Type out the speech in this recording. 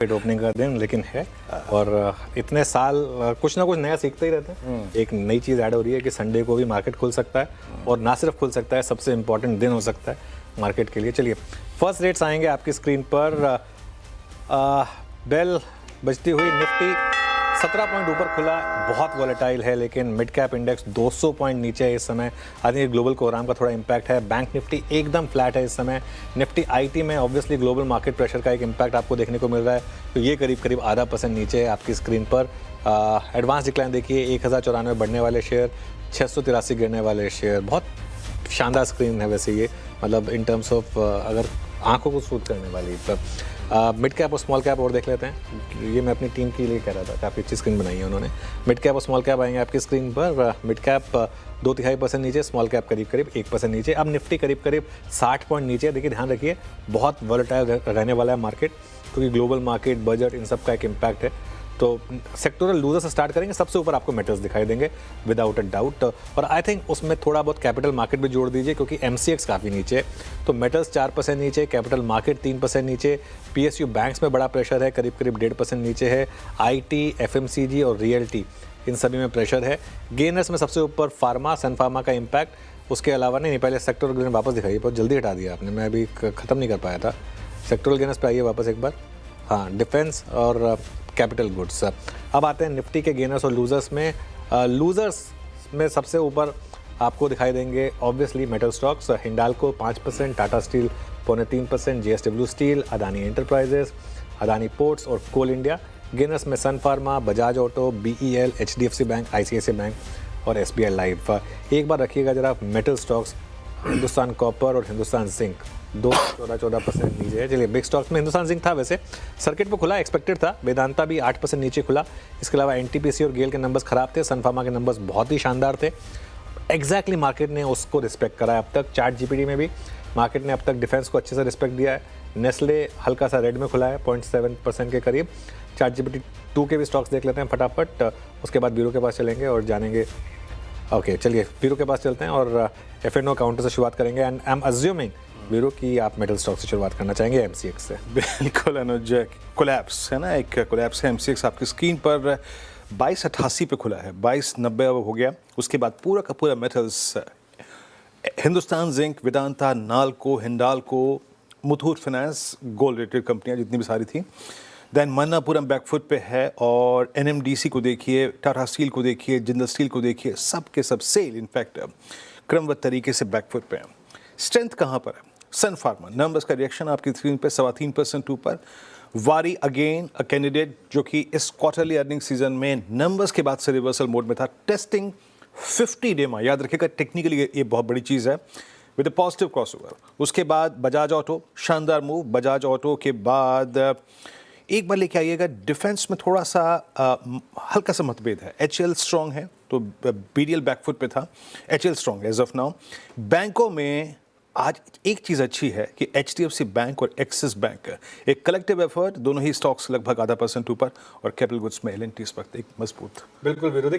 Opening का दिन लेकिन है। और इतने साल कुछ ना कुछ नया सीखते ही रहते हैं। एक नई चीज़ ऐड हो रही है कि संडे को भी मार्केट खुल सकता है, और ना सिर्फ खुल सकता है, सबसे इंपॉर्टेंट दिन हो सकता है मार्केट के लिए। चलिए फर्स्ट रेट्स आएंगे आपकी स्क्रीन पर। बेल बजती हुई निफ्टी 17 पॉइंट ऊपर खुला, बहुत वॉलेटाइल है, लेकिन मिड कैप इंडेक्स 200 पॉइंट नीचे है इस समय। आई थिंक ग्लोबल कोराम का थोड़ा इंपैक्ट है। बैंक निफ्टी एकदम फ्लैट है इस समय। निफ्टी आईटी में ऑब्वियसली ग्लोबल मार्केट प्रेशर का एक इंपैक्ट आपको देखने को मिल रहा है, तो ये करीब करीब आधा % नीचे है आपकी स्क्रीन पर। एडवांस डिक्लाइन देखिए, 1094 बढ़ने वाले शेयर, 683 गिरने वाले शेयर। बहुत शानदार स्क्रीन है वैसे ये, मतलब इन टर्म्स ऑफ अगर आंखों को सूट करने वाली। पर मिड कैप और स्मॉल कैप और देख लेते हैं। ये मैं अपनी टीम के लिए कह रहा था, काफ़ी अच्छी स्क्रीन बनाई है उन्होंने। मिड कैप और स्मॉल कैप आएंगे आपकी स्क्रीन पर। मिड कैप 2.5% नीचे, स्मॉल कैप करीब करीब 1% नीचे। अब निफ्टी करीब करीब 60 पॉइंट नीचे। देखिए ध्यान रखिए, बहुत वॉलेटाइल रहने वाला है मार्केट, क्योंकि ग्लोबल मार्केट, बजट, इन सब का एक इम्पैक्ट है। तो सेक्टोरल लूजर से स्टार्ट करेंगे, सबसे ऊपर आपको मेटल्स दिखाई देंगे विदाउट अ डाउट। और आई थिंक उसमें थोड़ा बहुत कैपिटल मार्केट भी जोड़ दीजिए, क्योंकि एमसीएक्स काफ़ी नीचे है। तो मेटल्स 4% नीचे, कैपिटल मार्केट 3% नीचे, पीएसयू बैंक्स में बड़ा प्रेशर है, करीब करीब 1.5% नीचे है। आईटी, एफएमसीजी और रियल्टी, इन सभी में प्रेशर है। गेनर्स में सबसे ऊपर फार्मा, सन फार्मा का इम्पैक्ट। उसके अलावा नहीं, पहले सेक्टोरल गेनर वापस दिखाइए, बहुत जल्दी हटा दिया आपने, मैं अभी ख़त्म नहीं कर पाया था। सेक्टोरल गेनर्स पे आइए वापस एक बार। हाँ, डिफेंस और कैपिटल गुड्स। अब आते हैं निफ्टी के गेनर्स और लूजर्स में। लूजर्स में सबसे ऊपर आपको दिखाई देंगे obviously metal stocks. Hindalco 5%, Tata steel 2.25%, JSW steel, Adani enterprises, Adani ports और कोल इंडिया। गेनर्स में sun pharma, Bajaj auto, BEL, HDFC bank, ICICI bank और एसबीआई लाइफ। एक बार रखिएगा जरा मेटल स्टॉक्स, हिंदुस्तान कॉपर और हिंदुस्तान जिंक 14% नीचे है। चलिए बिग स्टॉक्स में हिंदुस्तान जिंक था, वैसे सर्किट पे खुला, एक्सपेक्टेड था। वेदांता भी 8% नीचे खुला। इसके अलावा एनटीपीसी और गेल के नंबर्स खराब थे, सनफार्मा के नंबर्स बहुत ही शानदार थे। एग्जैक्टली मार्केट ने उसको रिस्पेक्ट करा है अब तक। चार्ट जीपीटी में भी मार्केट ने अब तक डिफेंस को अच्छे से रिस्पेक्ट दिया है। नेस्ले हल्का सा रेड में खुला है, 0.7% के करीब। चार्ट जीपीटी 2 के भी स्टॉक्स देख लेते हैं फटाफट, उसके बाद ब्यूरो के पास चलेंगे और जानेंगे। ओके चलिए ब्यूरो के पास चलते हैं और एफएनओ काउंटर से शुरुआत करेंगे। And I am assuming bureau की आप मेटल स्टॉक से शुरुआत करना चाहेंगे एमसीएक्स से। बिल्कुल अनुज, कोलैप्स है ना, एक कोलैप्स है एमसीएक्स आपकी स्क्रीन पर। 2288 पे खुला है, 2290 हो गया। उसके बाद पूरा का पूरा metals, Hindustan zinc, Vedanta, NALCO, Hindalco, Muthoot finance, gold rated कंपनियां जितनी भी सारी थी। देन मन्नापुरम बैकफुट पे है, और एनएमडीसी को देखिए, टाटा स्टील को देखिए, जिंदल स्टील को देखिए, सब के सब सेल इनफैक्ट क्रमबद्ध तरीके से बैकफुट पे है। स्ट्रेंथ कहाँ पर है? सन फार्मा नंबर्स का रिएक्शन आपकी स्क्रीन पे 3.25% ऊपर। वारी अगेन अ कैंडिडेट जो कि इस क्वार्टरली अर्निंग सीजन में नंबर्स के बाद से रिवर्सल मोड में था, टेस्टिंग 50 डे में, याद रखिएगा टेक्निकली ये बहुत बड़ी चीज़ है, विद अ पॉजिटिव क्रॉसओवर। उसके बाद बजाज ऑटो, शानदार मूव। बजाज ऑटो के बाद एक बार लेके आइएगा, डिफेंस में थोड़ा सा हल्का सा मतभेद है। एचएल स्ट्रॉन्ग है, तो बीडीएल बैकफुट पे था, HL strong as of now. बैंकों में आज एक चीज़ अच्छी है कि एचडीएफसी बैंक और एक्सिस बैंक, एक कलेक्टिव एफर्ट, दोनों ही स्टॉक्स लगभग 0.5% ऊपर, और कैपिटल गुड्स में एलएनटी इस वक्त एक मजबूत। बिल्कुल विरोधी